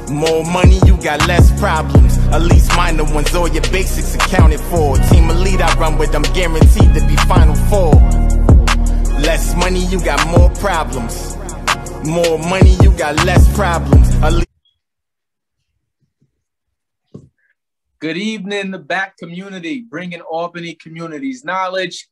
More money, you got less problems. At least minor ones, all your basics accounted for. Team elite I run with, I'm guaranteed to be Final Four. Less money, you got more problems. More money, you got less problems. Good evening, the BAC community, bringing Albany communities knowledge.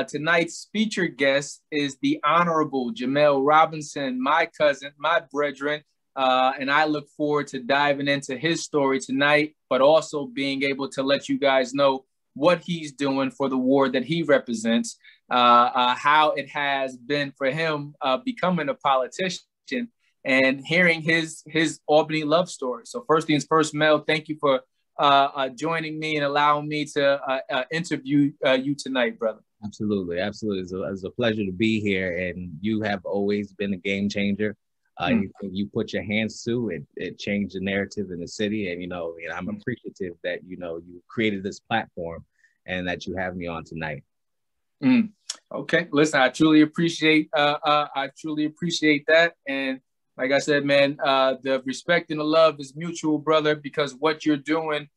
Tonight's featured guest is the Honorable Jahmel Robinson, my cousin, my brethren, and I look forward to diving into his story tonight, but also being able to let you guys know what he's doing for the ward that he represents, how it has been for him becoming a politician, and hearing his Albany love story. So first things first, Mel, thank you for joining me and allowing me to interview you tonight, brother. Absolutely. It's a pleasure to be here, and you have always been a game changer. You put your hands to it, it changed the narrative in the city, and I'm appreciative that you created this platform and that you have me on tonight. Okay, listen, I truly appreciate that, and like I said, man, the respect and the love is mutual, brother, because what you're doing,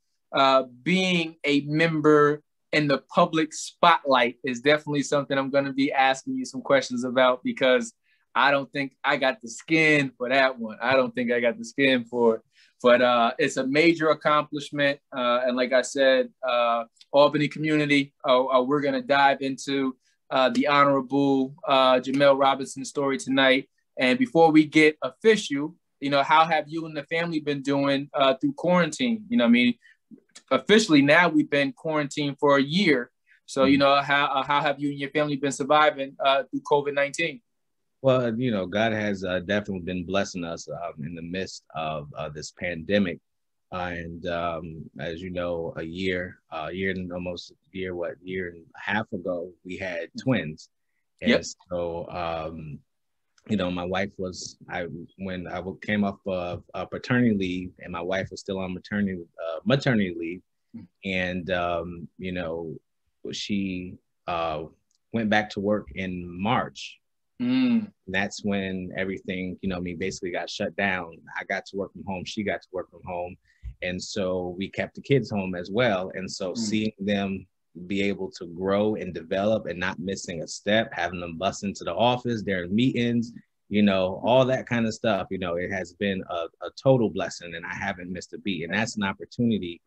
being a member in the public spotlight, is definitely something I'm going to be asking you some questions about, because I don't think I got the skin for that one. I don't think I got the skin for it, but it's a major accomplishment. And like I said, Albany community, we're going to dive into the Honorable Jahmel Robinson story tonight. And before we get official, how have you and the family been doing through quarantine? Officially now we've been quarantined for a year. So, how have you and your family been surviving through COVID-19? Well, God has definitely been blessing us in the midst of this pandemic. And as you know, a year and a half ago, we had twins. And yep. So, my wife when I came off of paternity leave, and my wife was still on maternity leave. And, she went back to work in March. That's when everything, basically got shut down. I got to work from home. She got to work from home. And so we kept the kids home as well. And so seeing them be able to grow and develop and not missing a step, having them bust into the office, their meetings, all that kind of stuff, it has been a total blessing, and I haven't missed a beat. And that's an opportunity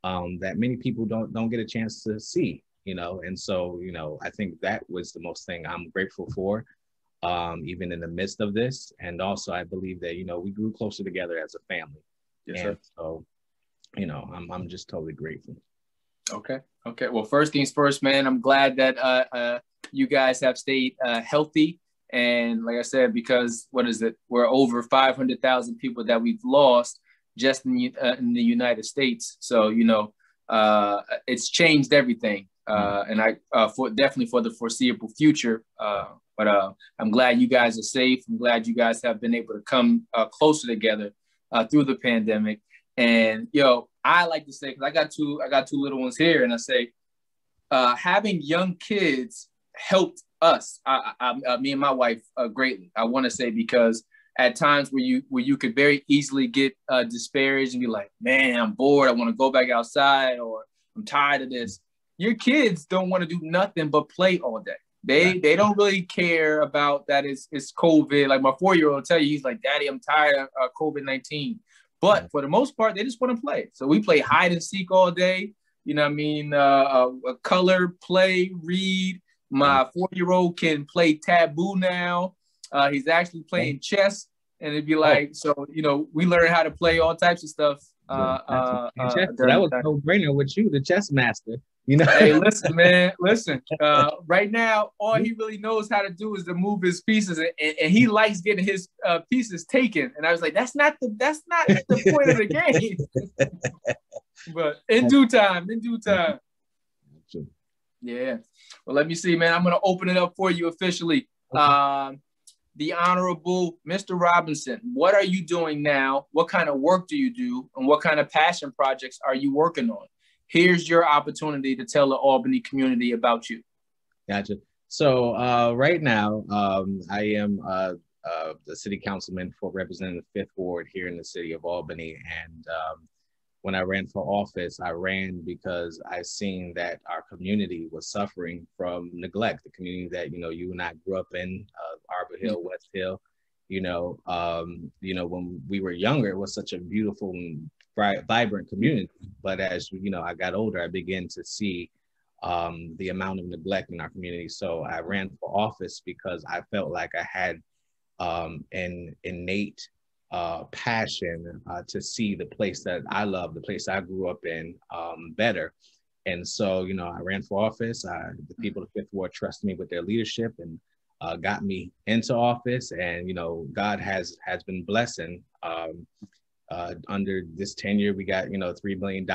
that many people don't get a chance to see, and so, I think that was the most thing I'm grateful for, even in the midst of this. And also, I believe that, we grew closer together as a family. Yes, and sir. So, I'm just totally grateful. Okay. Well, first things first, man, I'm glad that you guys have stayed healthy. And like I said, because we're over 500,000 people that we've lost just in the United States. So, it's changed everything. And definitely for the foreseeable future. But I'm glad you guys are safe. I'm glad you guys have been able to come closer together through the pandemic. And I like to say, because I got two little ones here, and I say, having young kids helped us, me and my wife, greatly. I want to say, because at times where you could very easily get disparaged and be like, man, I'm bored, I want to go back outside, or I'm tired of this. Your kids don't want to do nothing but play all day. They don't really care about that it's COVID. Like my 4-year-old will tell you, he's like, Daddy, I'm tired of COVID-19. But for the most part, they just want to play. So we play hide and seek all day. Color, play, read. My 4-year-old can play taboo now. He's actually playing chess. And it'd be like, we learn how to play all types of stuff. That was no brainer with you, the chess master. Hey, listen, man, right now, all he really knows how to do is to move his pieces, and he likes getting his pieces taken. And I was like, that's not the point of the game. But in due time. Yeah. Well, let me see, man. I'm going to open it up for you officially. Okay. The Honorable Mr. Robinson, what are you doing now? What kind of work do you do? And what kind of passion projects are you working on? Here's your opportunity to tell the Albany community about you. Gotcha. So right now, I am the city councilman for representing the 5th Ward here in the city of Albany. And when I ran for office, I ran because I seen that our community was suffering from neglect. The community that, you and I grew up in, Arbor Hill, West Hill, when we were younger, it was such a beautiful and vibrant community. But as, I got older, I began to see the amount of neglect in our community. So I ran for office because I felt like I had an innate passion to see the place that I love, the place I grew up in, better. And so, I ran for office. The people of the 5th Ward trusted me with their leadership and got me into office. And, God has been blessing. Under this tenure, we got, $3 million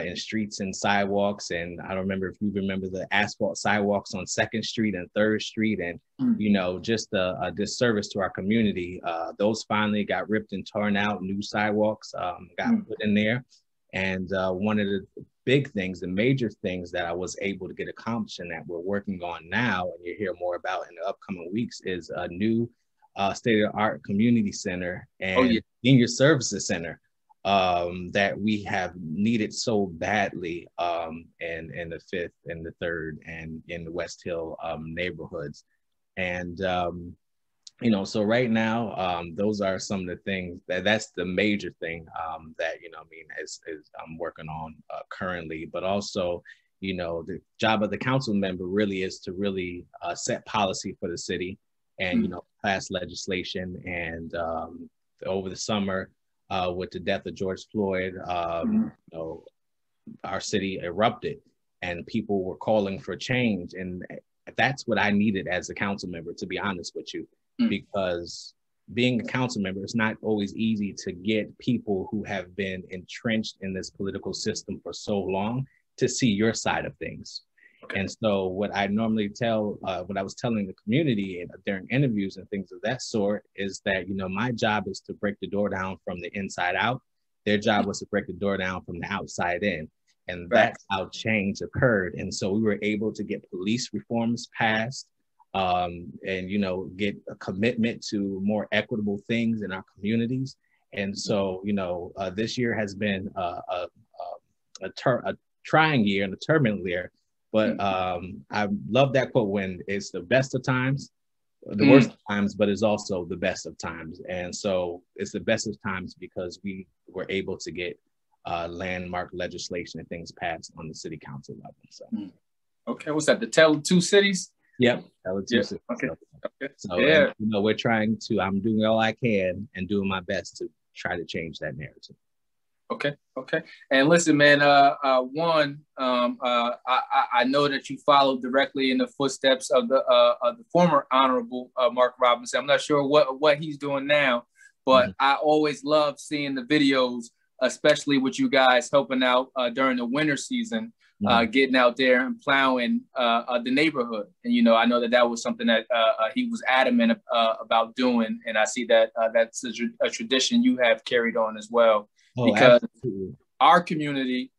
in streets and sidewalks. And I don't remember if you remember the asphalt sidewalks on 2nd Street and 3rd Street, and, just a disservice to our community. Those finally got ripped and torn out. New sidewalks got put in there. And one of the big things, the major things that I was able to get accomplished and that we're working on now, and you'll hear more about in the upcoming weeks, is a new state-of-the-art community center and senior services center that we have needed so badly in the 5th and the 3rd and in the West Hill neighborhoods. And, so right now, those are some of the things that's the major thing that, is I'm working on currently. But also, the job of the council member really is to really set policy for the city and, pass legislation. And over the summer, with the death of George Floyd, our city erupted and people were calling for change. And that's what I needed as a council member, to be honest with you, because being a council member, it's not always easy to get people who have been entrenched in this political system for so long to see your side of things. Okay. And so what I normally tell, what I was telling the community during interviews and things of that sort is that, my job is to break the door down from the inside out. Their job was to break the door down from the outside in. And that's how change occurred. And so we were able to get police reforms passed and, get a commitment to more equitable things in our communities. And so, this year has been a trying year and a turbulent year. But I love that quote, when it's the best of times, the worst of times, but it's also the best of times. And so it's the best of times because we were able to get landmark legislation and things passed on the city council level. So, okay, what's that? The Tell Two Cities? Yep, Tell Two Cities. Okay. So, yeah. And, we're trying to. I'm doing all I can and doing my best to try to change that narrative. Okay. And listen, man, I know that you followed directly in the footsteps of the former Honorable Mark Robinson. I'm not sure what he's doing now, but I always love seeing the videos, especially with you guys helping out during the winter season, getting out there and plowing the neighborhood. And, I know that was something that he was adamant about doing. And I see that that's a tradition you have carried on as well. Because our community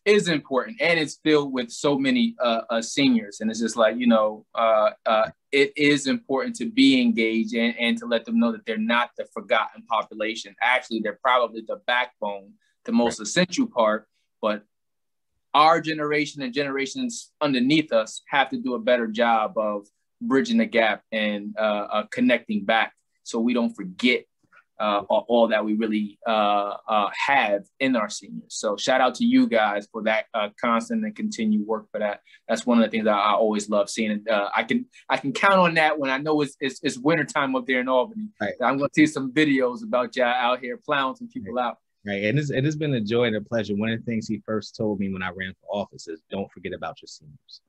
is important and it's filled with so many seniors. And it's just like, it is important to be engaged and to let them know that they're not the forgotten population. Actually, they're probably the backbone, the most essential part. But our generation and generations underneath us have to do a better job of bridging the gap and connecting back so we don't forget all that we really have in our seniors. So shout out to you guys for that constant and continued work for that. That's one of the things that I always love seeing. I can count on that when I know it's wintertime up there in Albany. Right. I'm going to see some videos about y'all out here plowing some people out. Right, and it has been a joy and a pleasure. One of the things he first told me when I ran for office is, don't forget about your seniors.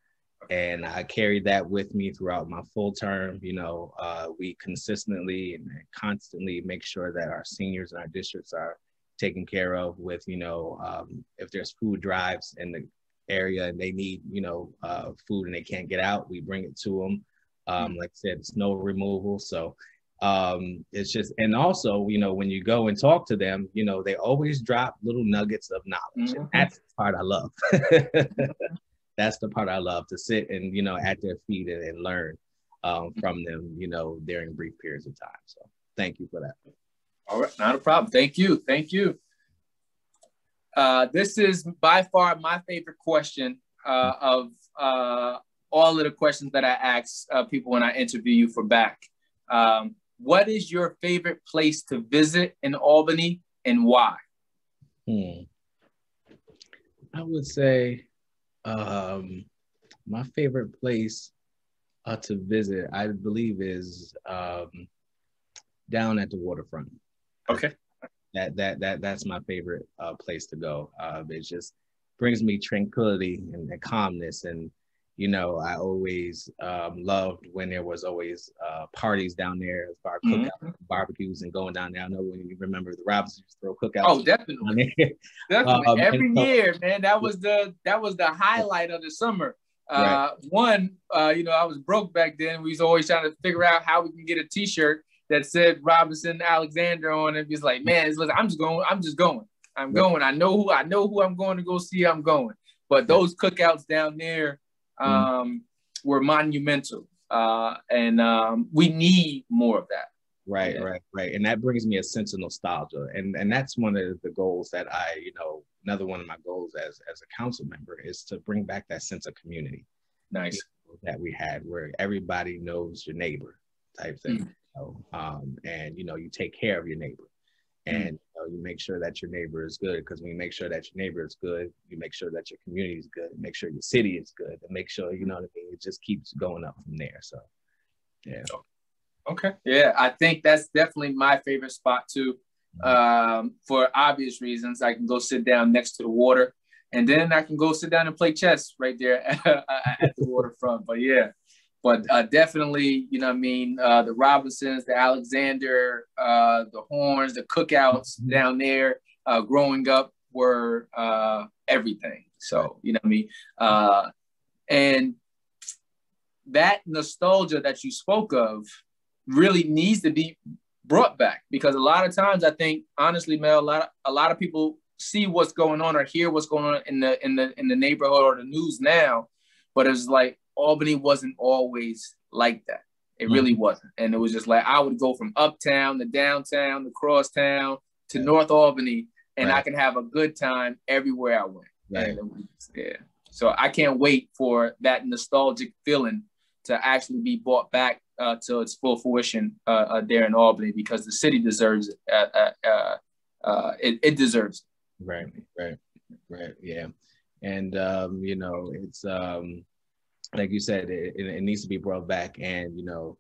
And I carried that with me throughout my full term. We consistently and constantly make sure that our seniors in our districts are taken care of with, if there's food drives in the area and they need, food and they can't get out, we bring it to them. Like I said, snow removal. So it's just, and also, when you go and talk to them, they always drop little nuggets of knowledge. And that's the part I love. That's the part I love, to sit and, at their feet and learn. from them, you know, during brief periods of time. So thank you for that. All right, not a problem. Thank you. Thank you. This is by far my favorite question of all of the questions that I ask people when I interview you for back. What is your favorite place to visit in Albany and why? I would say my favorite place to visit, I believe, is down at the waterfront. Okay. That's my favorite place to go. It just brings me tranquility and calmness. And, you know, I always loved when there was always parties down there, bar cookouts, barbecues, and going down there. I know when you remember the Robinsons used to throw cookouts. Oh, definitely. Definitely. Every year, man, that was the highlight of the summer. Right. You know, I was broke back then. We was always trying to figure out how we can get a T-shirt that said Robinson Alexander on it. He's like, man, listen, I'm just going. I'm going. I know who I'm going to go see. I'm going. But those cookouts down there were monumental. And we need more of that. Right. And that brings me a sense of nostalgia. And that's one of the goals that another one of my goals as a council member is to bring back that sense of community. Nice. That we had, where everybody knows your neighbor type thing. And, you know, you take care of your neighbor, and you make sure that your neighbor is good, because when you make sure that your neighbor is good, you make sure that your community is good, make sure your city is good, and make sure, you know what I mean, it just keeps going up from there. So, yeah. Okay. Yeah, I think that's definitely my favorite spot too. For obvious reasons, I can go sit down next to the water, and then I can go sit down and play chess right there at the waterfront. But yeah. But definitely, you know what I mean, the Robinsons, the Alexander, the Horns, the cookouts down there growing up were everything. So, you know what I mean? And that nostalgia that you spoke of really needs to be brought back, because a lot of times I think, honestly, Mel, a lot of people see what's going on or hear what's going on in the neighborhood or the news now, but it's like, Albany wasn't always like that. It really wasn't. And it was just like, I would go from uptown to downtown to crosstown to North Albany, and I can have a good time everywhere I went. Right. Yeah. So I can't wait for that nostalgic feeling to actually be brought back to its full fruition there in Albany, because the city deserves it. It deserves it. Right. Yeah. And, you know, it's, like you said, it needs to be brought back. And, you know,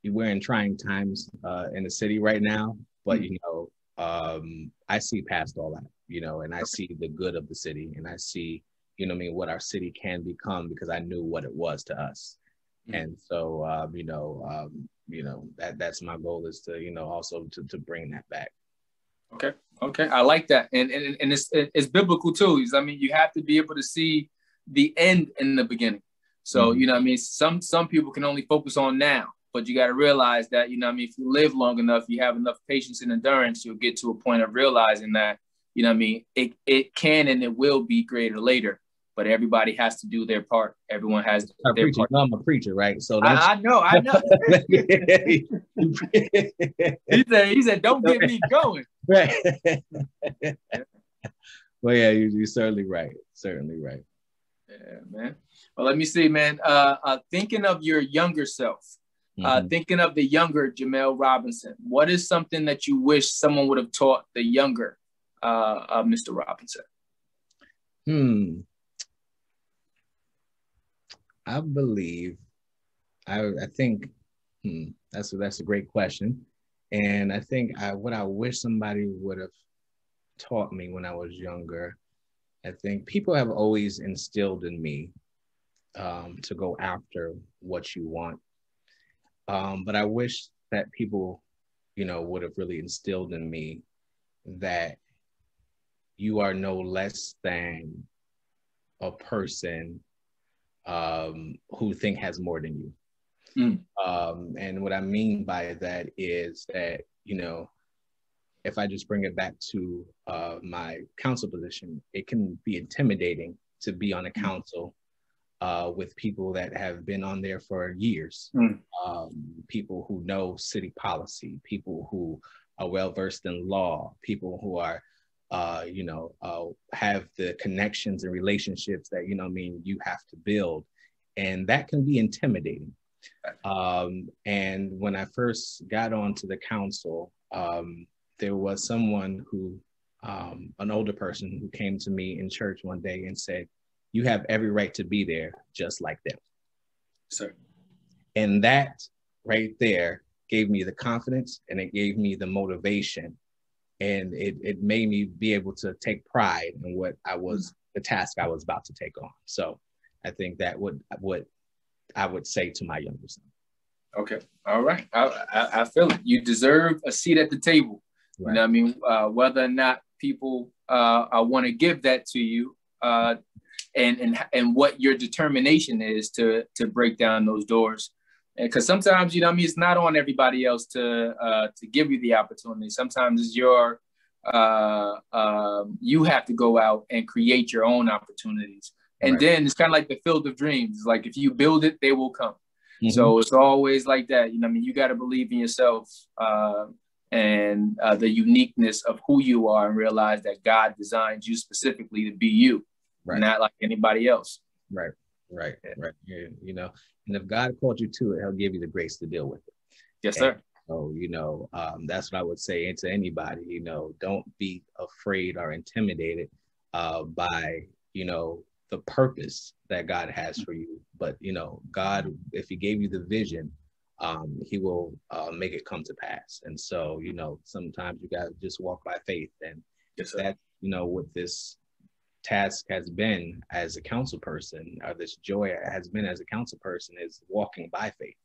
we're in trying times in the city right now, but, you know, I see past all that, you know, and I see the good of the city, and I see, you know what I mean, what our city can become, because I knew what it was to us. And so, that's my goal, is to, you know, also to bring that back. Okay. I like that. And it's biblical too. I mean, you have to be able to see the end in the beginning. So, you know what I mean? Some people can only focus on now, but you got to realize that, you know what I mean, if you live long enough, you have enough patience and endurance, you'll get to a point of realizing that, you know what I mean, it can and it will be greater later, but everybody has to do their part. Everyone has their part. I'm a preacher, right? So I know. He said, don't get me going. Right. Well, yeah, you're certainly right. Yeah, man. Well, let me see, man. Thinking of your younger self, thinking of the younger Jahmel Robinson, what is something that you wish someone would have taught the younger Mr. Robinson? I believe, I think that's a great question. And I think what I wish somebody would have taught me when I was younger, I think people have always instilled in me to go after what you want. But I wish that people, you know, would have really instilled in me that you are no less than a person who has more than you. And what I mean by that is that, you know, if I just bring it back to my council position, it can be intimidating to be on a council with people that have been on there for years, people who know city policy, people who are well versed in law, people who are, have the connections and relationships that, you have to build. And that can be intimidating. And when I first got onto the council, there was someone who, an older person who came to me in church one day and said, "You have every right to be there just like them." Sir. And that right there gave me the confidence, and it gave me the motivation, and it made me be able to take pride in what the task I was about to take on. So I think that what I would say to my younger son. Okay. All right. I feel it. You deserve a seat at the table. Right. You know what I mean? Whether or not people want to give that to you, and what your determination is to break down those doors. Because sometimes, it's not on everybody else to give you the opportunity. Sometimes it's your, you have to go out and create your own opportunities. And then it's kind of like the field of dreams. It's like, if you build it, they will come. Mm-hmm. So it's always like that. You got to believe in yourself and the uniqueness of who you are, and realize that God designed you specifically to be you, not like anybody else. Right. Yeah, and if God called you to it, he'll give you the grace to deal with it. Yes, sir. So, that's what I would say to anybody, don't be afraid or intimidated by, the purpose that God has for you. But, God, if he gave you the vision, he will make it come to pass. And so, sometimes you got to just walk by faith. And that, what this task has been as a council person, or this joy has been as a council person, is walking by faith,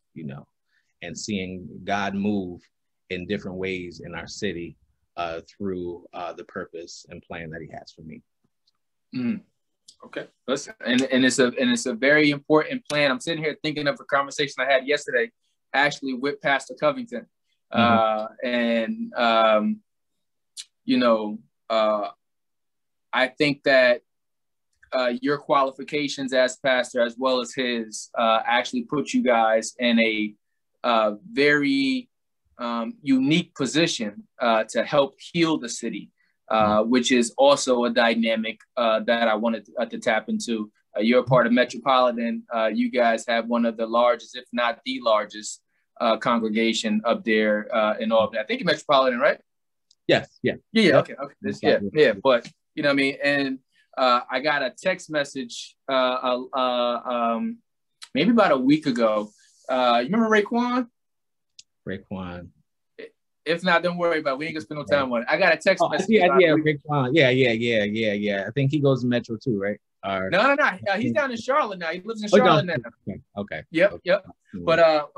and seeing God move in different ways in our city through the purpose and plan that he has for me. Mm. Okay, listen, and it's a very important plan. I'm sitting here thinking of a conversation I had yesterday, actually, with Pastor Covington, I think that your qualifications as pastor, as well as his, actually put you guys in a very unique position to help heal the city, which is also a dynamic that I wanted to tap into. You're a part of Metropolitan. You guys have one of the largest, if not the largest, congregation up there in Albany. I think Metropolitan, right? Yes. Yeah. Yeah. Okay. Yeah. But you know what I mean? And I got a text message maybe about a week ago. You remember Raekwon? Raekwon. If not, don't worry about it. We ain't gonna spend no time on it. I got a text message. Yeah, Raekwon. Yeah. I think he goes to Metro too, right? No. He's down in Charlotte now. He lives in Charlotte now. Okay. Yep. But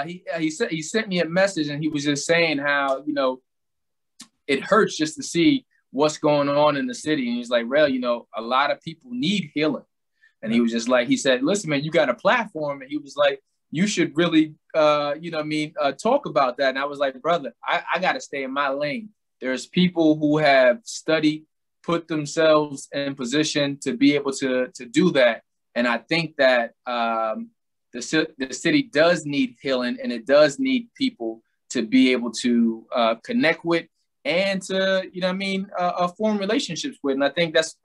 he sent me a message, and he was just saying how, it hurts just to see what's going on in the city. And he's like, "Rel, a lot of people need healing." And he was just like, he said, "Listen, man, you got a platform." And he was like, "You should really, talk about that." And I was like, "Brother, I got to stay in my lane." There's people who have studied, put themselves in position to be able to do that. And I think that the city does need healing, and it does need people to be able to connect with, and to, form relationships with. And I think that's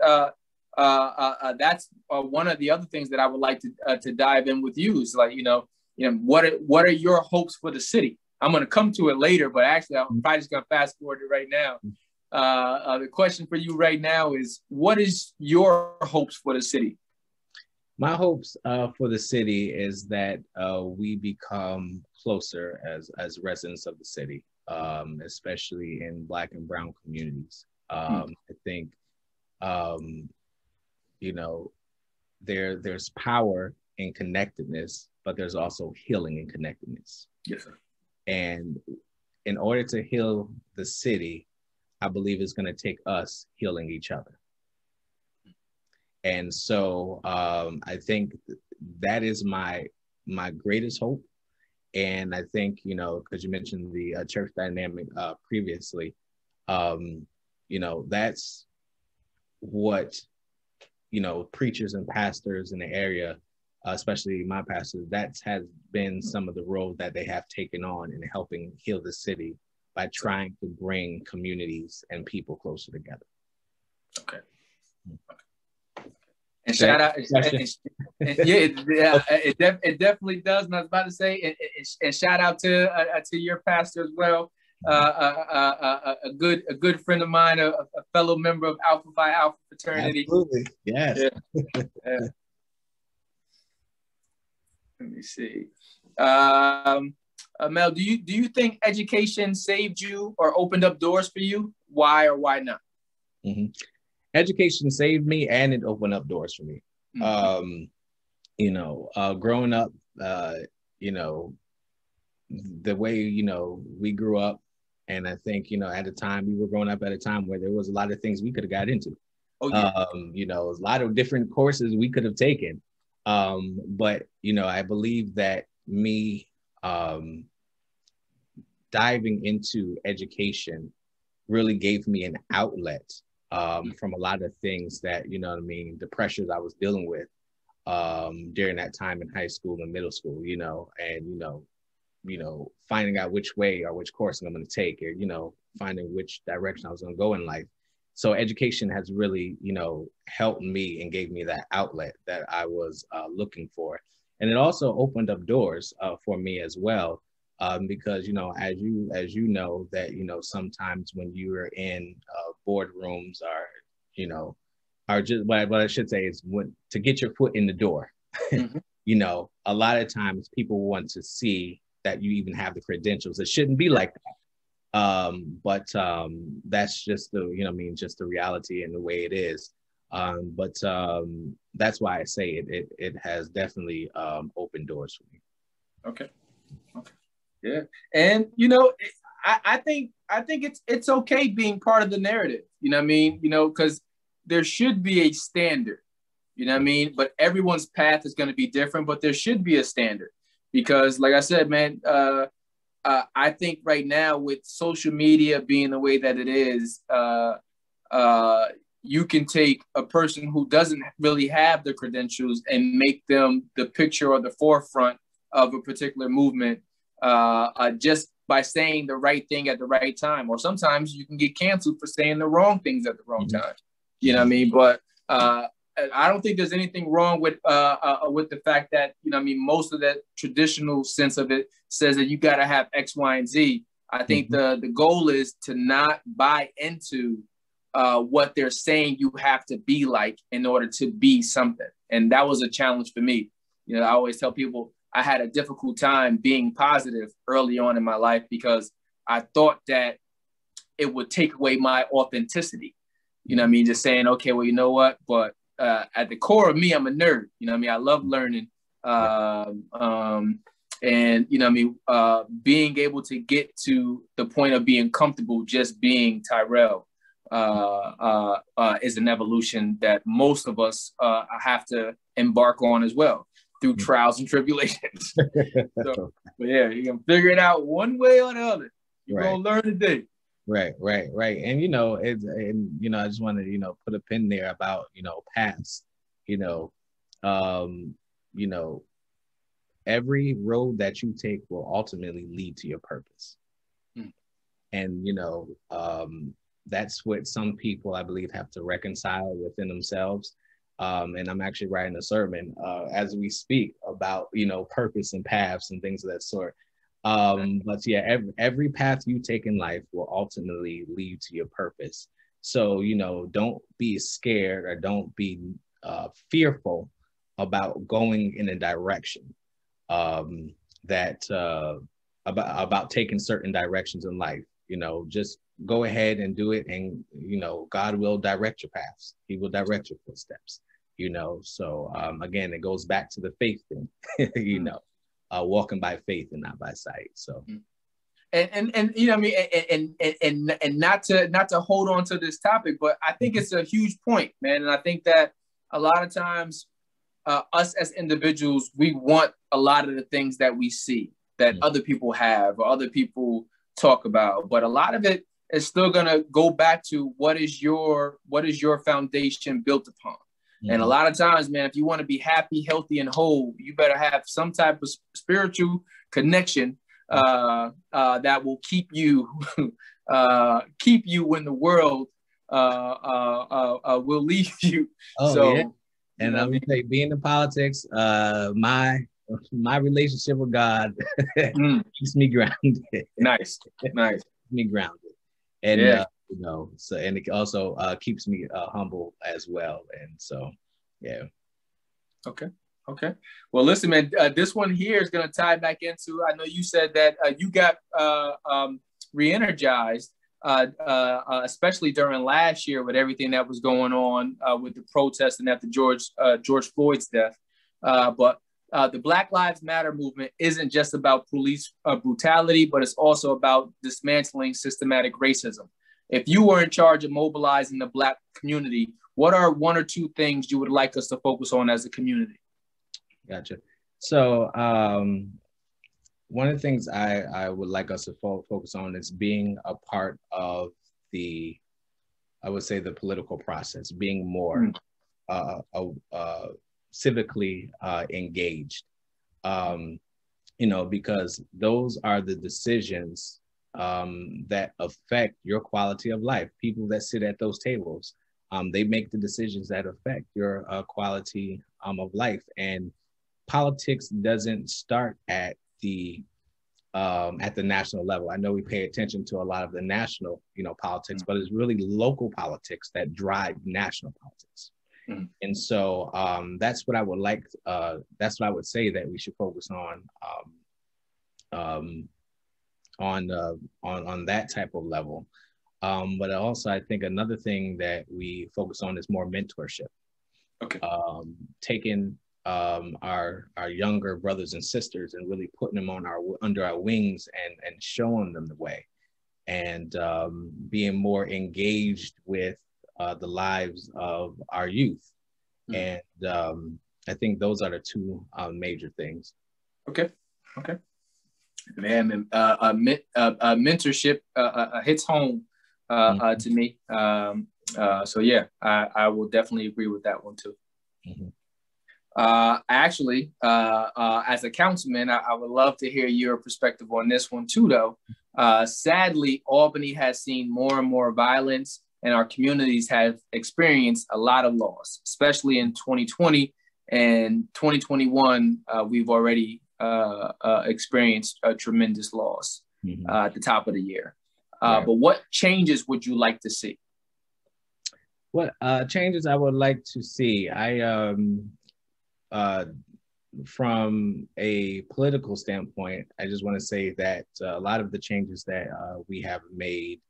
one of the other things that I would like to dive in with you is like, what are your hopes for the city? I'm going to come to it later, but actually I'm probably just going to fast forward it right now. The question for you right now is, what is your hopes for the city? My hopes for the city is that we become closer as residents of the city, especially in Black and Brown communities. I think, there's power in connectedness, but there's also healing in connectedness. Yes, sir. And in order to heal the city, I believe it's going to take us healing each other. And so I think that is my greatest hope. And I think, because you mentioned the church dynamic previously, that's what preachers and pastors in the area, especially my pastors, that has been some of the role that they have taken on in helping heal the city by trying to bring communities and people closer together. Okay. And shout out, it definitely does. And I was about to say, and shout out to your pastor as well. A good friend of mine, a fellow member of Alpha Phi Alpha fraternity. Absolutely, yes. Yeah. Let me see. Mel, do you think education saved you or opened up doors for you? Why or why not? Mm-hmm. Education saved me, and it opened up doors for me. Mm-hmm. Growing up, the way, we grew up, and I think, at the time we were growing up at a time where there was a lot of things we could have got into. Oh, yeah. A lot of different courses we could have taken. But, I believe that me diving into education really gave me an outlet from a lot of things that, the pressures I was dealing with during that time in high school and middle school, and, finding out which way or which course I'm going to take, or, finding which direction I was going to go in life. So education has really, helped me and gave me that outlet that I was looking for. And it also opened up doors for me as well. Because, as you know, that, sometimes when you are in boardrooms or just what I should say is to get your foot in the door, mm-hmm. A lot of times people want to see that you even have the credentials. It shouldn't be like that. But that's just just the reality and the way it is. But that's why I say it has definitely opened doors for me. Okay. Yeah. And, I think it's okay being part of the narrative, because there should be a standard, but everyone's path is going to be different, but there should be a standard because like I said, man, I think right now with social media being the way that it is, you can take a person who doesn't really have the credentials and make them the picture or the forefront of a particular movement just by saying the right thing at the right time. Or sometimes you can get canceled for saying the wrong things at the wrong mm-hmm. time. You know what I mean? But I don't think there's anything wrong with the fact that, most of that traditional sense of it says that you got to have X, Y, and Z. I think mm-hmm. the goal is to not buy into what they're saying you have to be like in order to be something. And that was a challenge for me. I always tell people I had a difficult time being positive early on in my life because I thought that it would take away my authenticity. Just saying, okay, well, you know what? But at the core of me, I'm a nerd. I love learning. And, being able to get to the point of being comfortable just being Tyrell is an evolution that most of us have to embark on as well through trials and tribulations. So, but yeah, you can figure it out one way or the other. You're going to learn today. Right. And, I just want to, put a pin there about, paths, every road that you take will ultimately lead to your purpose. And, that's what some people, I believe, have to reconcile within themselves. And I'm actually writing a sermon as we speak about, purpose and paths and things of that sort. But yeah, every path you take in life will ultimately lead to your purpose. So, don't be scared or don't be fearful about going in a direction about taking certain directions in life. Just go ahead and do it, and God will direct your paths. He will direct your footsteps. So again, it goes back to the faith thing. Walking by faith and not by sight. So, and not to hold on to this topic, but I think it's a huge point, man. And I think that a lot of times, us as individuals, we want a lot of the things that we see that other people have or other people talk about, but a lot of it is still gonna go back to what is your foundation built upon. And a lot of times, man, if you want to be happy, healthy, and whole, you better have some type of spiritual connection that will keep you when the world will leave you. Oh, so, yeah. And I'm gonna say, being in politics, my relationship with God keeps me grounded. Nice. Keeps me grounded, and yeah. So, and it also keeps me humble as well. And so, yeah. Okay. Well, listen, man. This one here is gonna tie back into. I know you said that you got re-energized, especially during last year with everything that was going on with the protesting after George Floyd's death. But the Black Lives Matter movement isn't just about police brutality, but it's also about dismantling systematic racism. If you were in charge of mobilizing the Black community, what are one or two things you would like us to focus on as a community? Gotcha. So one of the things I would like us to focus on is being a part of the political process, being more civically engaged, because those are the decisions that affect your quality of life. People that sit at those tables, they make the decisions that affect your quality of life. And politics doesn't start at the national level. I know we pay attention to a lot of the national, politics, but it's really local politics that drive national politics. And so that's what I would like. That's what I would say that we should focus on that type of level. But also, I think another thing that we focus on is more mentorship. Okay. Taking our younger brothers and sisters and really putting them under our wings and showing them the way, and being more engaged with the lives of our youth. And I think those are the two major things. Okay. Man, mentorship hits home to me. So yeah, I will definitely agree with that one too. Actually, as a councilman, I would love to hear your perspective on this one too, though. Sadly, Albany has seen more and more violence, and our communities have experienced a lot of loss, especially in 2020 and 2021. We've already experienced a tremendous loss at the top of the year. Right. But what changes would you like to see? What changes I would like to see? From a political standpoint, I just want to say that a lot of the changes that we have made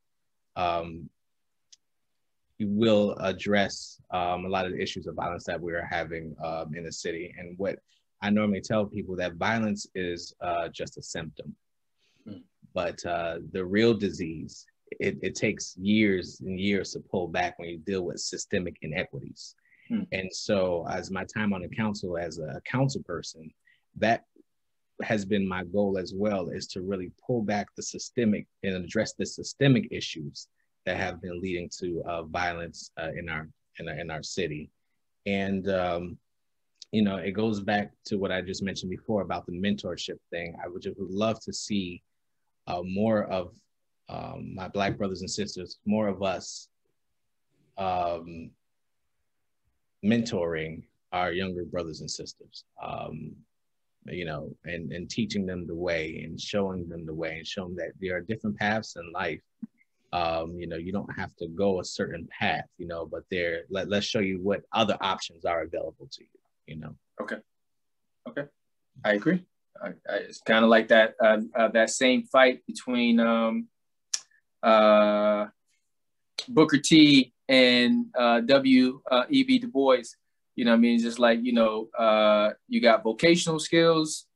will address a lot of the issues of violence that we are having in the city. And what I normally tell people, that violence is just a symptom, but the real disease, it takes years and years to pull back when you deal with systemic inequities. And so as my time on the council, as a council person, that has been my goal as well, is to really pull back the systemic and address the systemic issues that have been leading to violence in our city. And it goes back to what I just mentioned before about the mentorship thing. I would love to see more of my Black brothers and sisters, more of us mentoring our younger brothers and sisters, and teaching them the way and showing them the way and showing that there are different paths in life. You don't have to go a certain path, but let's show you what other options are available to you, Okay. I agree. It's kind of like that, that same fight between Booker T and W.E.B. Du Bois. You know what I mean? Just like, you got vocational skills,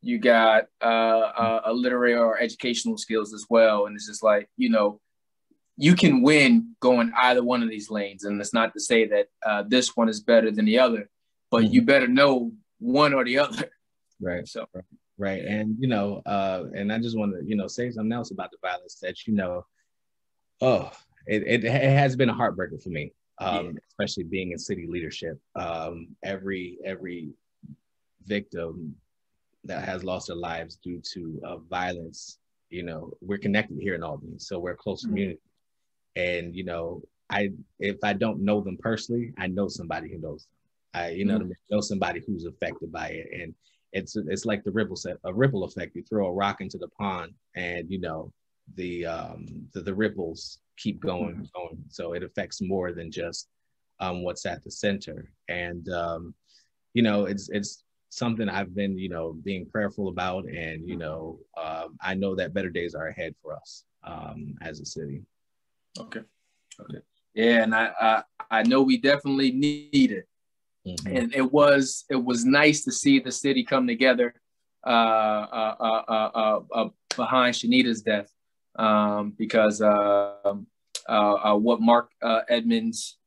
you got a literary or educational skills as well. And it's just like, you can win going either one of these lanes. And it's not to say that this one is better than the other, but you better know one or the other. Right. So, right. And, and I just want to, say something else about the violence that, it has been a heartbreaker for me. especially being in city leadership. Every victim that has lost their lives due to violence, you know, we're connected here in Albany, so we're a close community. And you know, if I don't know them personally, I know somebody who knows them. Know somebody who's affected by it, and it's like the ripple effect. You throw a rock into the pond, and you know, the ripples keep going. So it affects more than just what's at the center. And you know, it's something I've been, you know, being prayerful about, and you know, I know that better days are ahead for us as a city. Okay. Yeah, and I know we definitely need it. And it was nice to see the city come together behind Shanita's death, because what Mark Edmonds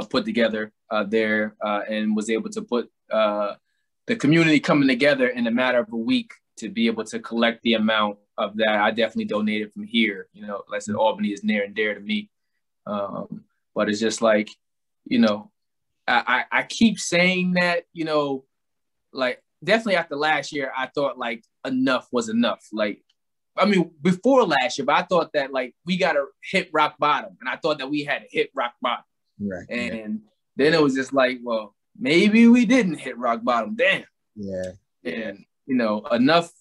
put together there, and was able to put the community coming together in a matter of a week to be able to collect the amount of that. I definitely donated from here. You know, like I said, Albany is near and dear to me. But it's just like, you know, I keep saying that, you know, like definitely after last year, I thought like enough was enough. Like, I mean, before last year, but I thought that like we got to hit rock bottom, and I thought that we had to hit rock bottom. Right. And then it was just like, well, maybe we didn't hit rock bottom. Damn. Yeah. And you know, enough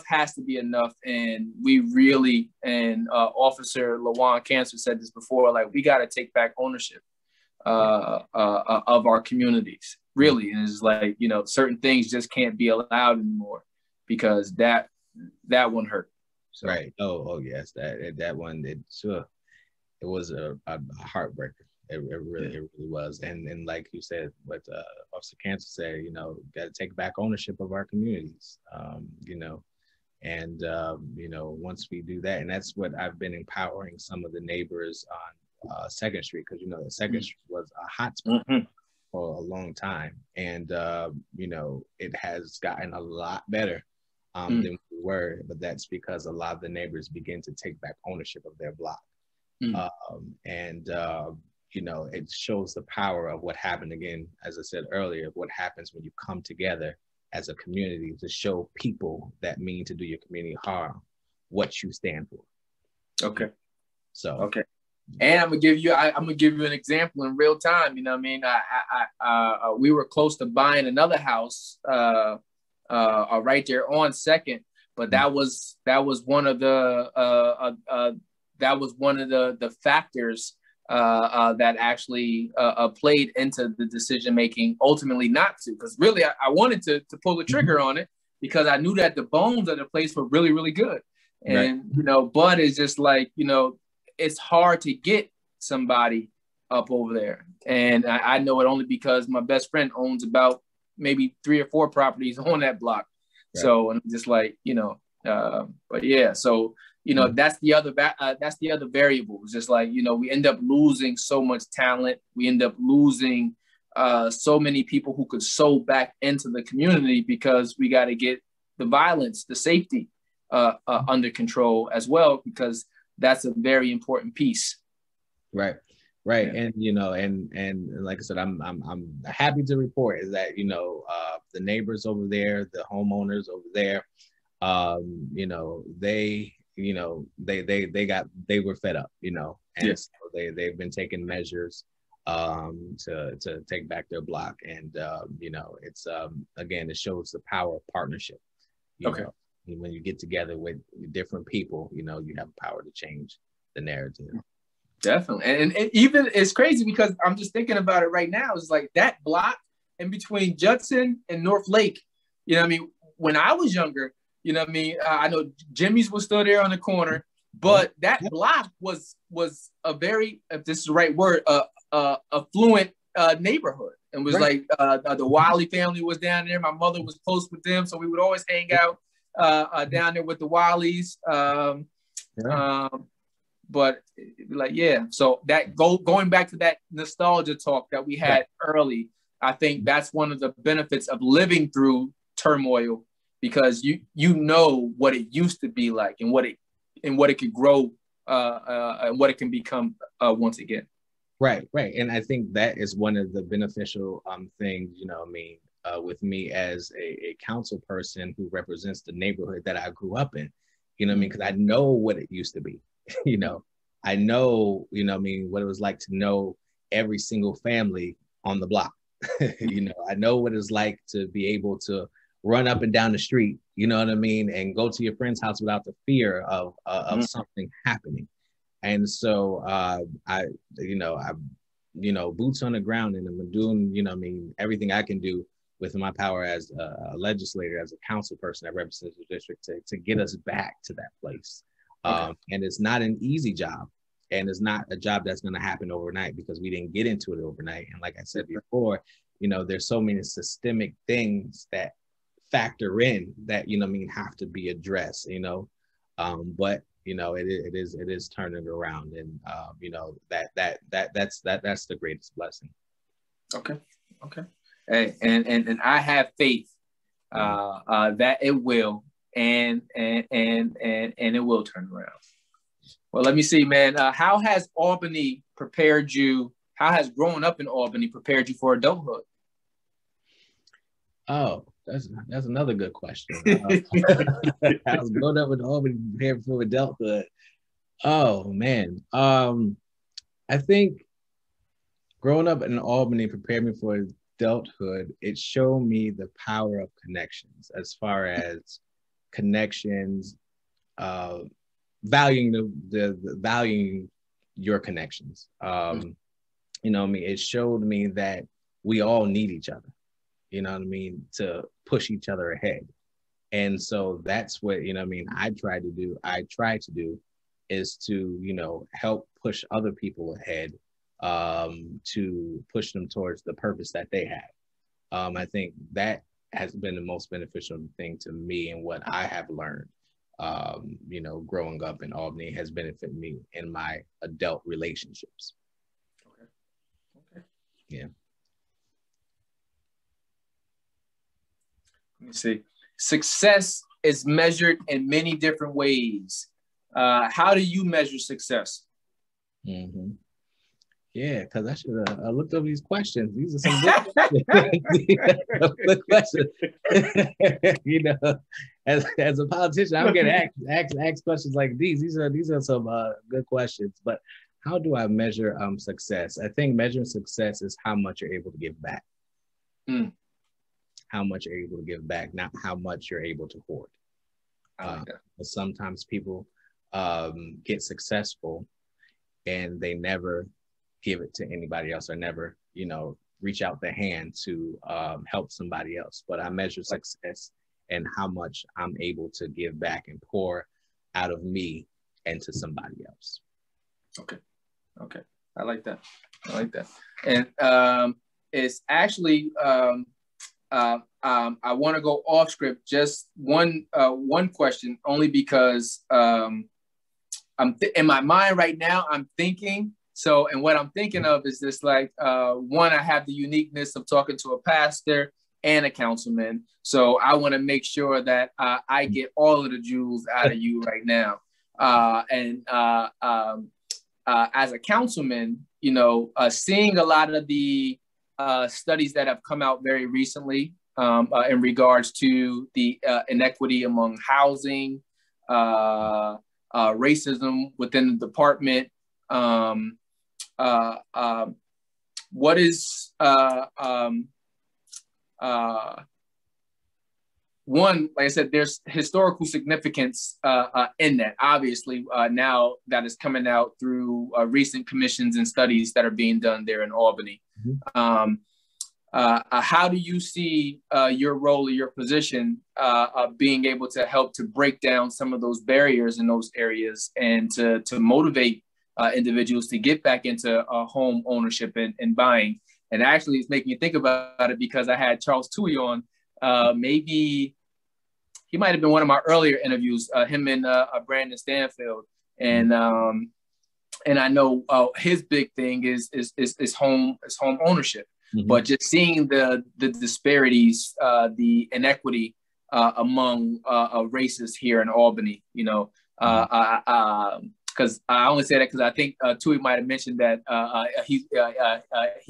has to be enough. And we really, and Officer Lawan Cancer said this before, like we got to take back ownership of our communities, really. And it's like, you know, certain things just can't be allowed anymore, because that one hurt. So. Right. Oh yes, that one, it was a heartbreaker. It really was. And like you said, what Officer Cancer said, you know, got to take back ownership of our communities, you know, and, you know, once we do that, and that's what I've been empowering some of the neighbors on 2nd Street, because, you know, 2nd Street was a hot spot for a long time. And, you know, it has gotten a lot better than we were, but that's because a lot of the neighbors begin to take back ownership of their block. You know, it shows the power of what happened, again, as I said earlier, what happens when you come together as a community to show people that mean to do your community harm what you stand for. Okay. So. Okay. And I'm gonna give you an example in real time. You know what I mean? We were close to buying another house right there on 2nd, but that was one of the factors that actually played into the decision making, ultimately not to, because really I wanted to pull the trigger on it, because I knew that the bones of the place were really, really good. And you know, but it's just like, you know, it's hard to get somebody up over there. And I know it only because my best friend owns about maybe 3 or 4 properties on that block. So, and I'm just like, you know, but yeah, so, you know, that's the other variable. It's just like, you know, we end up losing so much talent. We end up losing so many people who could sow back into the community, because we got to get the violence, the safety under control as well, because that's a very important piece. Right. Yeah. And, you know, and like I said, I'm happy to report is that, you know, the neighbors over there, the homeowners over there, you know, they were fed up, you know, and so they've been taking measures to take back their block. And, you know, it's, again, it shows the power of partnership. You know, when you get together with different people, you know, you have power to change the narrative. Definitely. And even it's crazy, because I'm just thinking about it right now. It's like that block in between Judson and North Lake. You know what I mean? When I was younger, you know what I mean? I know Jimmy's was still there on the corner, but that block was a very, if this is the right word, affluent neighborhood. And was like the Wiley family was down there. My mother was close with them, so we would always hang out down there with the Wileys. But like, yeah, so that going back to that nostalgia talk that we had early, I think that's one of the benefits of living through turmoil, because you know what it used to be like, and what it could grow and what it can become once again. Right, right. And I think that is one of the beneficial things, with me as a council person who represents the neighborhood that I grew up in, because I know what it used to be. I know, what it was like to know every single family on the block. I know what it's like to be able to run up and down the street, and go to your friend's house without the fear of something happening. And so boots on the ground, and I'm doing, everything I can do within my power as a legislator, as a council person that represents the district to get us back to that place. Okay. And it's not an easy job, and it's not a job that's going to happen overnight, because we didn't get into it overnight. And like I said before, there's so many systemic things that factor in that, have to be addressed, but it is turning around, and that's the greatest blessing. Okay. Hey, and I have faith that it will, and it will turn around. Well, let me see, man. How has Albany prepared you? How has growing up in Albany prepared you for adulthood? Oh, that's another good question. I was growing up in Albany prepared for adulthood. Oh man, I think growing up in Albany prepared me for adulthood. It showed me the power of connections, as far as connections, valuing the valuing your connections. It showed me that we all need each other. To push each other ahead. And so that's what, I try to do is to, help push other people ahead, to push them towards the purpose that they have. I think that has been the most beneficial thing to me, and what I have learned, growing up in Albany has benefited me in my adult relationships. Okay. Yeah. Let me see. Success is measured in many different ways. How do you measure success? Mm-hmm. Yeah, because I should have looked over these questions. These are some good questions. As a politician, I'm getting asked questions like these. These are some good questions. But how do I measure success? I think measuring success is how much you're able to give back. How much you're able to give back, not how much you're able to hoard. But sometimes people get successful and they never give it to anybody else, or never, reach out their hand to help somebody else. But I measure success and how much I'm able to give back and pour out of me into somebody else. Okay. I like that. And it's actually, I want to go off script. Just one question, only because I'm in my mind right now. I'm thinking. So, and what I'm thinking of is this: like, one, I have the uniqueness of talking to a pastor and a councilman. So I want to make sure that I get all of the jewels out of you right now. As a councilman, seeing a lot of the studies that have come out very recently in regards to the inequity among housing, racism within the department. What is one, like I said, there's historical significance in that, obviously, now that is coming out through recent commissions and studies that are being done there in Albany. Mm-hmm. How do you see your role or your position being able to help to break down some of those barriers in those areas, and to motivate individuals to get back into home ownership and buying? And actually, it's making me think about it because I had Charles Toohey on. Maybe he might have been one of my earlier interviews, him and Brandon Stanfield. And I know his big thing is home ownership. Mm-hmm. But just seeing the disparities, the inequity among races here in Albany, because I only say that because I think Tui might have mentioned that he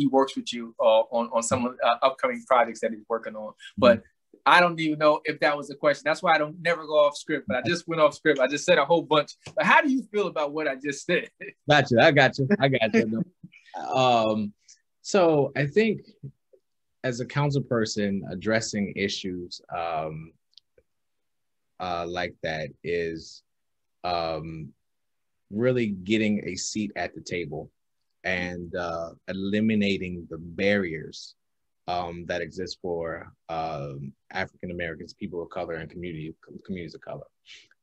works with you on some upcoming projects that he's working on. But I don't even know if that was a question. That's why I don't never go off script. But I just went off script. I just said a whole bunch. But how do you feel about what I just said? Gotcha. I got you. So I think as a council person, addressing issues like that is really getting a seat at the table and eliminating the barriers that exist for African Americans, people of color, and communities of color.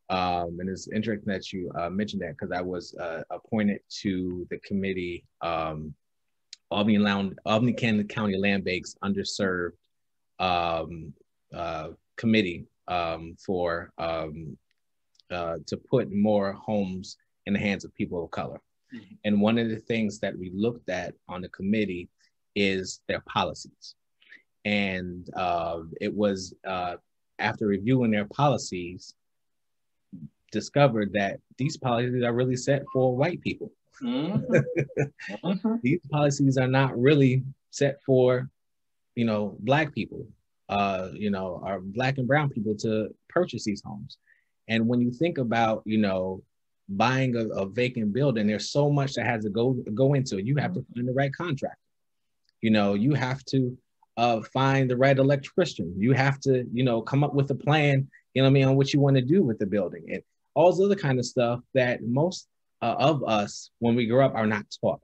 And it's interesting that you mentioned that, because I was appointed to the committee, Albany County Land Bank's underserved committee to put more homes in the hands of people of color. Mm-hmm. And one of the things that we looked at on the committee is their policies. And it was after reviewing their policies, discovered that these policies are really set for white people. Mm-hmm. Mm-hmm. These policies are not really set for, Black people, or Black and brown people to purchase these homes. And when you think about, buying a vacant building, there's so much that has to go into it. You have to find the right contractor. You have to find the right electrician. You have to, come up with a plan, on what you want to do with the building, and all this other kind of stuff that most of us, when we grow up, are not taught,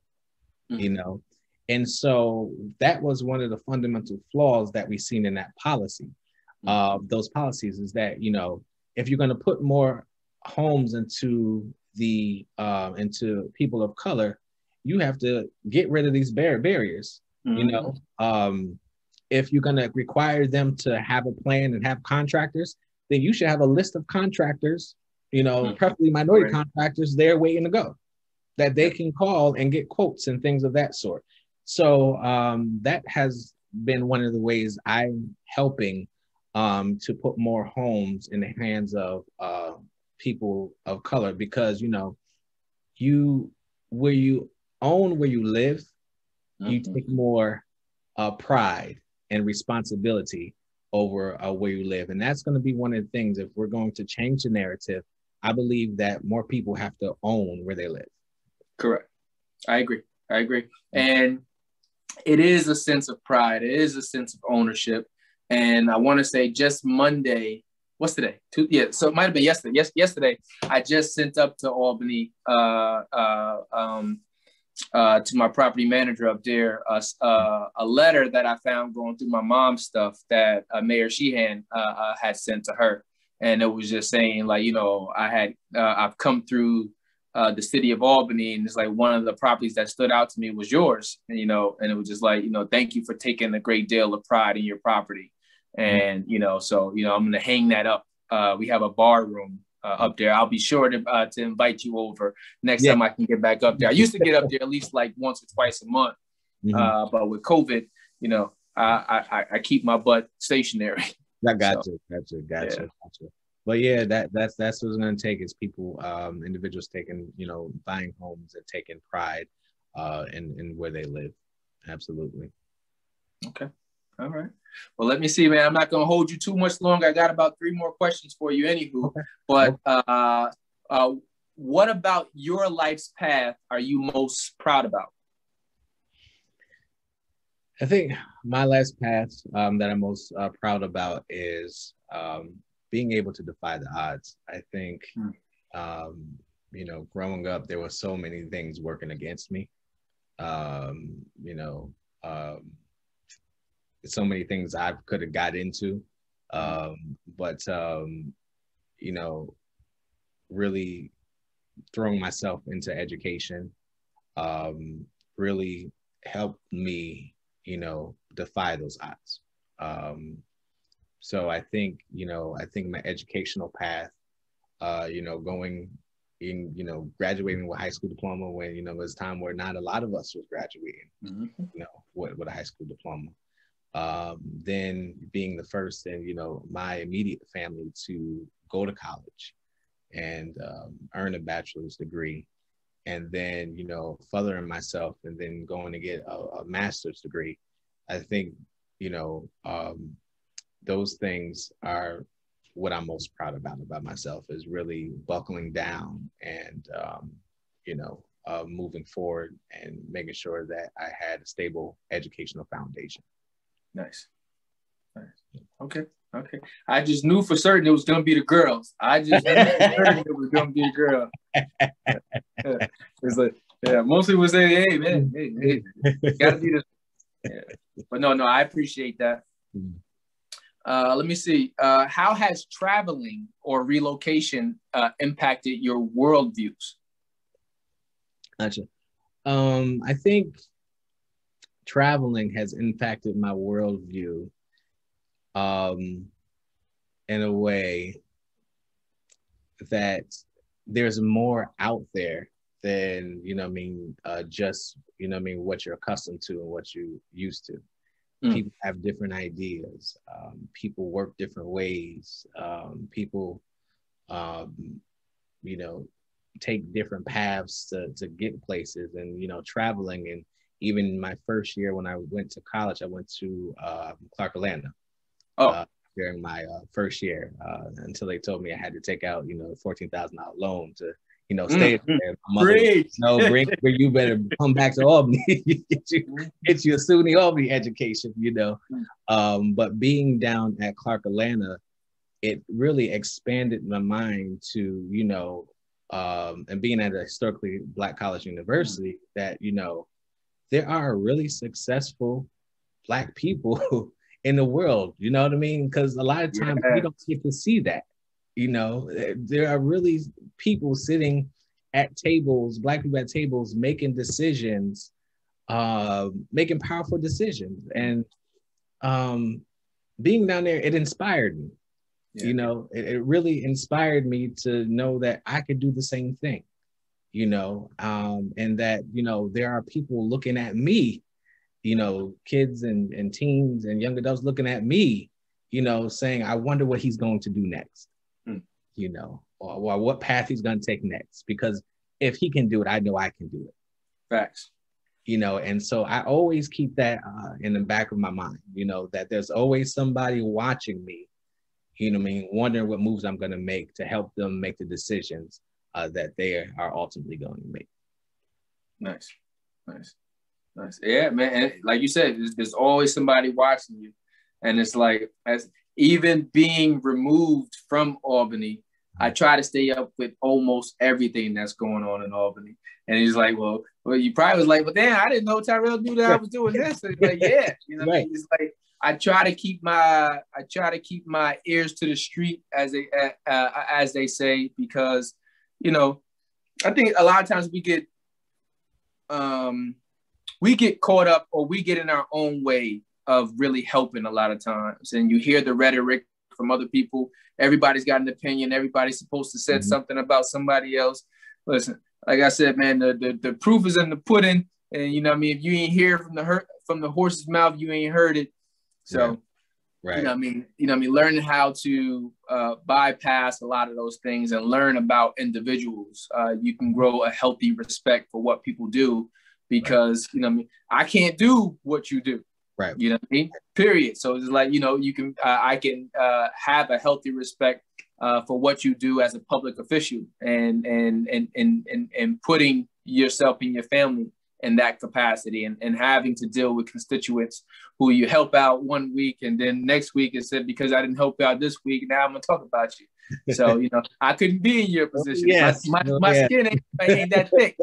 And so that was one of the fundamental flaws that we've seen in that policy. Those policies is that, if you're going to put more homes into into people of color, you have to get rid of these barriers. Mm-hmm. If you're going to require them to have a plan and have contractors, then you should have a list of contractors, preferably minority contractors there waiting to go, that they can call and get quotes and things of that sort. So that has been one of the ways I'm helping to put more homes in the hands of people of color, because, where you own where you live, you take more pride and responsibility over where you live. And that's going to be one of the things, if we're going to change the narrative, I believe that more people have to own where they live. Correct. I agree. And it is a sense of pride. It is a sense of ownership. And I want to say just Monday, what's today? So it might have been yesterday. Yesterday, I just sent up to Albany to my property manager up there a letter that I found going through my mom's stuff that Mayor Sheehan had sent to her. And it was just saying, like, I've come through the city of Albany, and it's like one of the properties that stood out to me was yours, and it was just like, thank you for taking a great deal of pride in your property. And, so, I'm going to hang that up. We have a bar room up there. I'll be sure to invite you over next time I can get back up there. I used to get up there at least like once or twice a month. Mm-hmm. But with COVID, I keep my butt stationary. I gotcha. But yeah, that's what it's going to take, is people, individuals taking, buying homes and taking pride in where they live. Absolutely. Okay. All right. Well, let me see, man. I'm not going to hold you too much longer. I got about 3 more questions for you anywho. Okay. But what about your life's path are you most proud about? I think my life's path that I'm most proud about is being able to defy the odds. I think, growing up, there were so many things working against me. So many things I could have got into, but really throwing myself into education really helped me, defy those odds. So I think my educational path, going in, graduating with a high school diploma when, it was a time where not a lot of us was graduating, with a high school diploma. Then being the first in, my immediate family to go to college, and earn a bachelor's degree, and then, you know, furthering myself and then going to get a master's degree. I think, you know, those things are what I'm most proud about myself, is really buckling down and, you know, moving forward and making sure that I had a stable educational foundation. Nice. Okay. I just knew for certain it was gonna be the girls. I just knew for certain it was gonna be a girl. It's like, yeah, mostly was saying, hey man, hey, gotta be this. Yeah. But no, I appreciate that. Let me see. How has traveling or relocation impacted your worldviews? Gotcha. I think traveling has impacted my worldview in a way that there's more out there than, you know what I mean, just, you know what I mean, what you're accustomed to and what you used to. People have different ideas. People work different ways. People, you know, take different paths to get places. And, you know, traveling, and even my first year when I went to college, I went to Clark, Atlanta. During my first year, until they told me I had to take out, you know, $14,000 loan to, you know, stay there. My mother, you better come back to Albany, get you a SUNY Albany education, you know. But being down at Clark, Atlanta, it really expanded my mind to, you know, and being at a historically Black college university, that, you know, there are really successful Black people in the world, you know what I mean? Because a lot of times we don't get to see that. You know, there are really people sitting at tables, Black people at tables, making decisions, making powerful decisions. And being down there, it inspired me. You know, it really inspired me to know that I could do the same thing, you know, and that, you know, there are people looking at me, you know, kids and teens and young adults looking at me, you know, saying, I wonder what he's going to do next, you know, or what path he's going to take next. Because if he can do it, I know I can do it. Facts. You know, and so I always keep that in the back of my mind, you know, that there's always somebody watching me, you know what I mean, wondering what moves I'm going to make to help them make the decisions that they are ultimately going to make. Nice. Yeah, man. And like you said, there's always somebody watching you. And it's like, as even being removed from Albany, I try to stay up with almost everything that's going on in Albany. And he's like, well, you probably was like, well, damn, I didn't know Tyrell knew that I was doing this. And like, yeah, you know what I mean? It's like, I try to keep my ears to the street, as they say, because, you know, I think a lot of times we get caught up, or we get in our own way of really helping a lot of times. And you hear the rhetoric from other people. Everybody's got an opinion. Everybody's supposed to say something about somebody else. Listen, like I said, man, the proof is in the pudding. And you know what I mean? If you ain't hear from the horse's mouth, you ain't heard it. So, right. You know what I mean? Learning how to bypass a lot of those things and learn about individuals. You can grow a healthy respect for what people do, because, you know what I mean, I can't do what you do. Right. You know what I mean? Period. So it's like, you know, you can, I can have a healthy respect for what you do as a public official, and putting yourself and your family in that capacity, and having to deal with constituents who you help out one week, and then next week it said, because I didn't help you out this week, now I'm gonna talk about you. So, you know, I couldn't be in your position. My skin ain't that thick.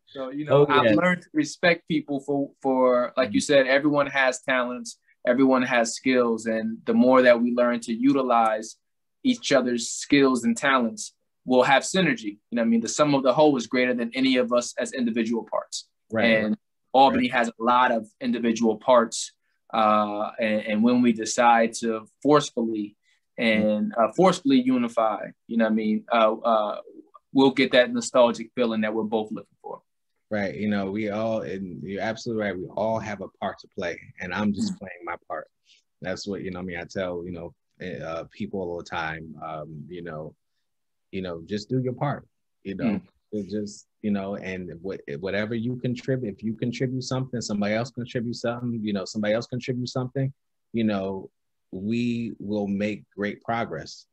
So, you know, I've learned to respect people for, like you said, everyone has talents, everyone has skills. And the more that we learn to utilize each other's skills and talents, we'll have synergy. You know what I mean? The sum of the whole is greater than any of us as individual parts. And Albany has a lot of individual parts. And when we decide to forcefully unify, you know what I mean, we'll get that nostalgic feeling that we're both looking for. Right. You know, and you're absolutely right. We all have a part to play, and I'm just playing my part. That's what, you know, I tell, you know, people all the time, you know, just do your part, It just, and whatever you contribute, if you contribute something, somebody else contribute something, somebody else contribute something, we will make great progress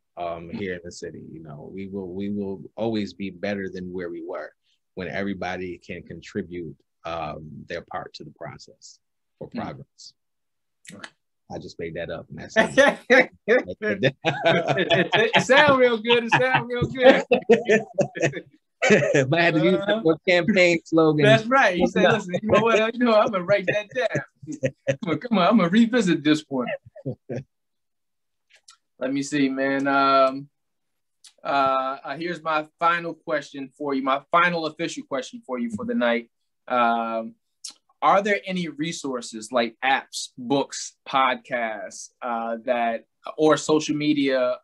here in the city. We will always be better than where we were when everybody can contribute their part to the process for progress. I just made that up. And that's it sounds real good. It sounds real good. If I had to use a campaign slogan. That's right. He said, listen, you know what? I'm going to write that down. Come on, I'm going to revisit this one. Let me see, man. Here's my final question for you, my final official question for you for the night. Are there any resources like apps, books, podcasts or social media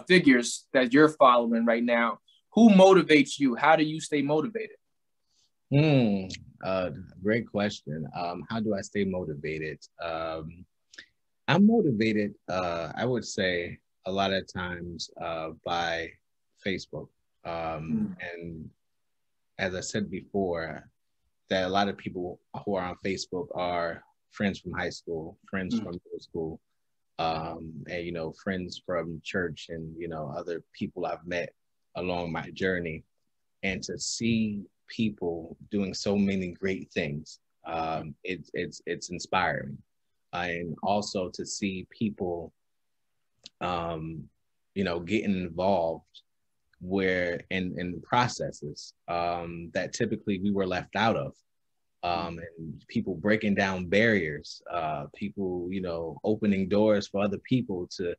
figures that you're following right now? Who motivates you? How do you stay motivated? Great question. How do I stay motivated? I'm motivated, I would say, a lot of times by Facebook. And as I said before, that a lot of people who are on Facebook are friends from high school, friends from middle school, and, friends from church and, other people I've met along my journey. And to see people doing so many great things, it's inspiring. And also to see people, getting involved where in processes that typically we were left out of, and people breaking down barriers, people, opening doors for other people to,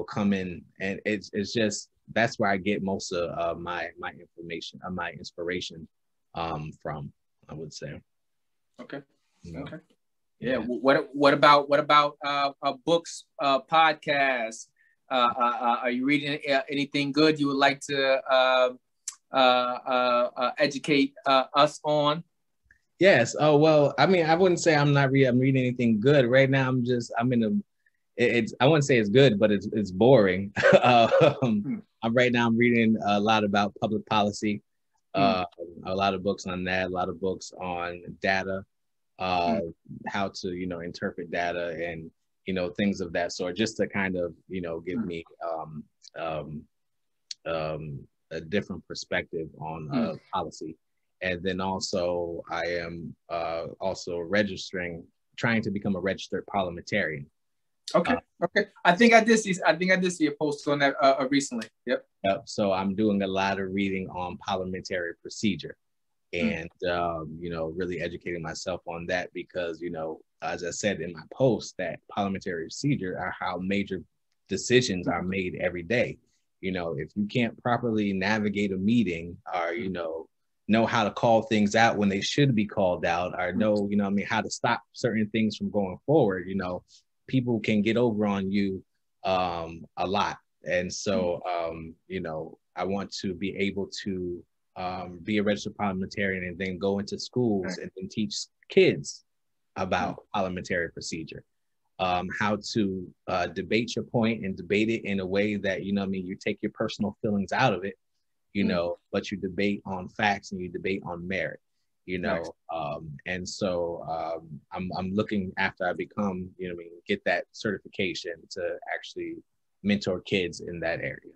come in. And it's just, that's where I get most of my information, my inspiration from, I would say. Okay. Okay. Yeah. What about books, podcasts? Are you reading anything good you would like to educate us on? Yes. Oh, well, I mean, I wouldn't say I'm reading anything good right now. I wouldn't say it's good, but it's boring. I'm reading a lot about public policy, a lot of books on that, a lot of books on data, how to, interpret data and, things of that sort, just to kind of, give me a different perspective on policy. And then also I am also trying to become a registered parliamentarian. Okay. Okay. I think I did see a post on that recently. Yep. So I'm doing a lot of reading on parliamentary procedure and, really educating myself on that because, as I said in my post, that parliamentary procedure are how major decisions are made every day. If you can't properly navigate a meeting or, know how to call things out when they should be called out or know, how to stop certain things from going forward, people can get over on you a lot. And so, I want to be able to be a registered parliamentarian and then go into schools and then teach kids about parliamentary procedure, how to debate your point and debate it in a way that, you take your personal feelings out of it, but you debate on facts and you debate on merit, and so I'm looking after I become, get that certification to actually mentor kids in that area.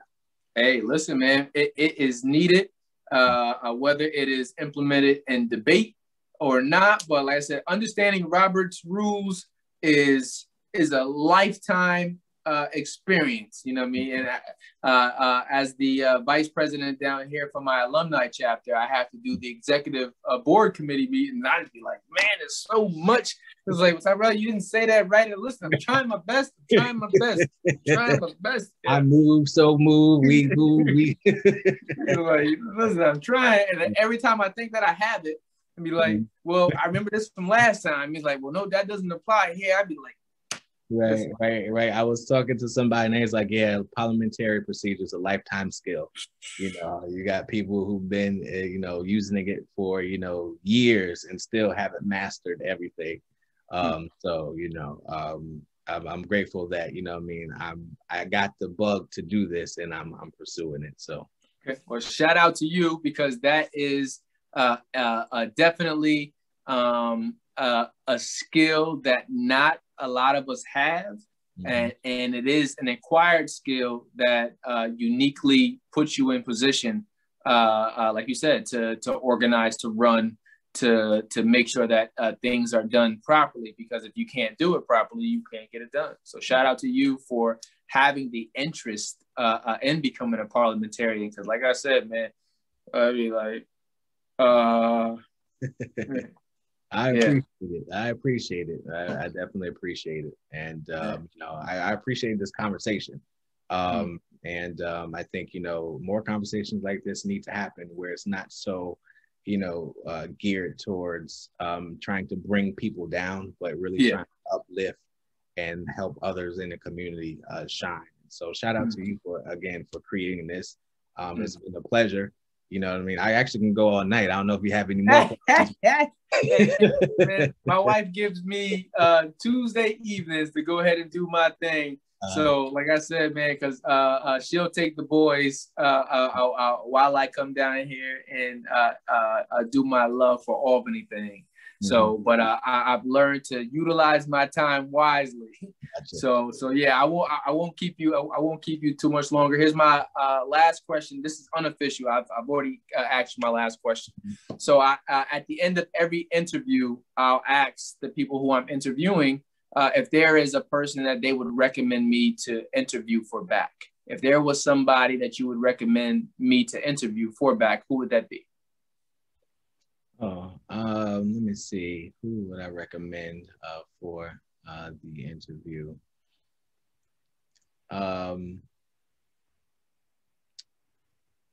Hey, listen, man, it is needed, whether it is implemented in debate or not. But like I said, understanding Robert's rules is a lifetime experience, you know what I mean? And as the vice president down here for my alumni chapter, I have to do the executive board committee meeting. And I'd be like, man, there's so much. It's like, brother, you didn't say that right. And listen, I'm trying my best. Yeah. I move, so move, we move, we. Like, listen, I'm trying. And every time I think that I have it, I'd be like, well, I remember this from last time. He's like, well, no, that doesn't apply here. I'd be like, Right. I was talking to somebody and he's like, yeah, parliamentary procedure is a lifetime skill. You got people who've been, using it for, years and still haven't mastered everything. So, I'm grateful that, you know what I mean, I got the bug to do this, and I'm pursuing it. So okay. Well, shout out to you, because that is definitely a skill that not a lot of us have. Mm-hmm. And it is an acquired skill that uniquely puts you in position, like you said, to organize, to run, to make sure that things are done properly. Because if you can't do it properly, you can't get it done. So shout out to you for having the interest in becoming a parliamentarian. Because like I said, man, I mean, like, I appreciate it. I appreciate it. I definitely appreciate it. And, you know, I appreciate this conversation. And I think, you know, more conversations like this need to happen, where it's not so, you know, geared towards trying to bring people down, but really trying to uplift and help others in the community shine. So shout out to you for creating this. It's been a pleasure. You know what I mean? I actually can go all night. I don't know if you have any more. Man, my wife gives me Tuesday evenings to go ahead and do my thing. So like I said, man, because she'll take the boys while I come down here and do my love for Albany thing. So, but I've learned to utilize my time wisely. Gotcha. So yeah, I won't keep you too much longer. Here's my last question. This is unofficial. I've already asked you my last question. So at the end of every interview, I'll ask the people who I'm interviewing if there is a person that they would recommend me to interview for back. If there was somebody that you would recommend me to interview for back, who would that be? Let me see. Who would I recommend for the interview?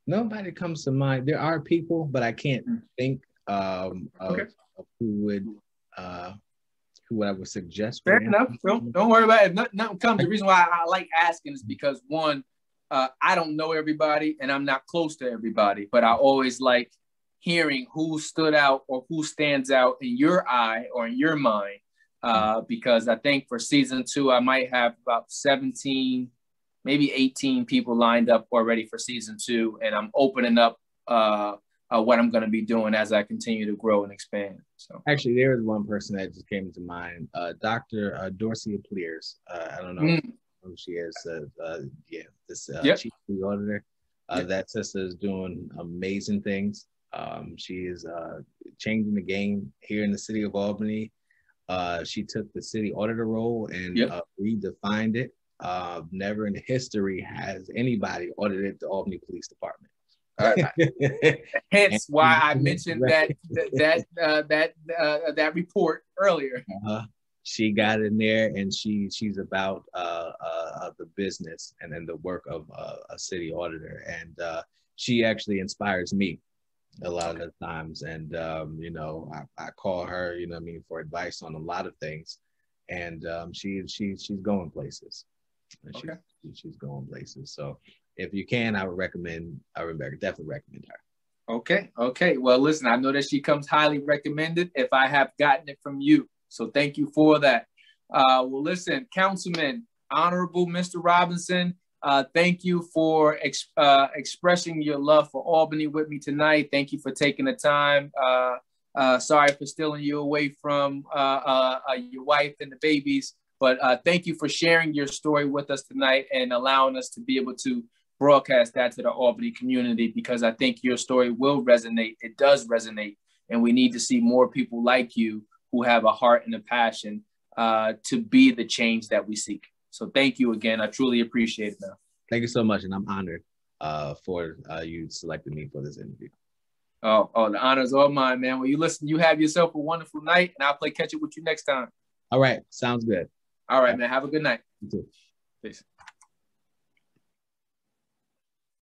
Nobody comes to mind. There are people, but I can't think of who I would suggest. Fair enough. Don't worry about it. Nothing comes. The reason why I like asking is because, one, I don't know everybody and I'm not close to everybody, but I always like hearing who stood out or who stands out in your eye or in your mind, because I think for season 2, I might have about 17, maybe 18 people lined up already for season 2. And I'm opening up what I'm going to be doing as I continue to grow and expand. So actually, there is one person that just came to mind, Dr. Dorcia Pleers. I don't know who she is. Chief auditor. That sister is doing amazing things. She is changing the game here in the city of Albany. She took the city auditor role and redefined it. Never in history has anybody audited the Albany Police Department. Hence why I mentioned that report earlier. She got in there, and she's about the business and then the work of a city auditor, and she actually inspires me a lot of the times. And you know, I call her, you know what I mean, for advice on a lot of things, and she's going places. She's going places. So if you can, I would definitely recommend her. Okay. Well, listen, I know that she comes highly recommended if I have gotten it from you. So thank you for that. Well, listen, Councilman, Honorable Mr. Robinson, thank you for expressing your love for Albany with me tonight. Thank you for taking the time. Sorry for stealing you away from your wife and the babies, but thank you for sharing your story with us tonight and allowing us to be able to broadcast that to the Albany community, because I think your story will resonate. It does resonate, and we need to see more people like you who have a heart and a passion to be the change that we seek. So thank you again. I truly appreciate it, man. Thank you so much, and I'm honored for you selecting me for this interview. Oh, the honor's all mine, man. Well, you listen, you have yourself a wonderful night, and I'll play catch up with you next time. All right. Sounds good. All right, man. Have a good night. You too. Peace.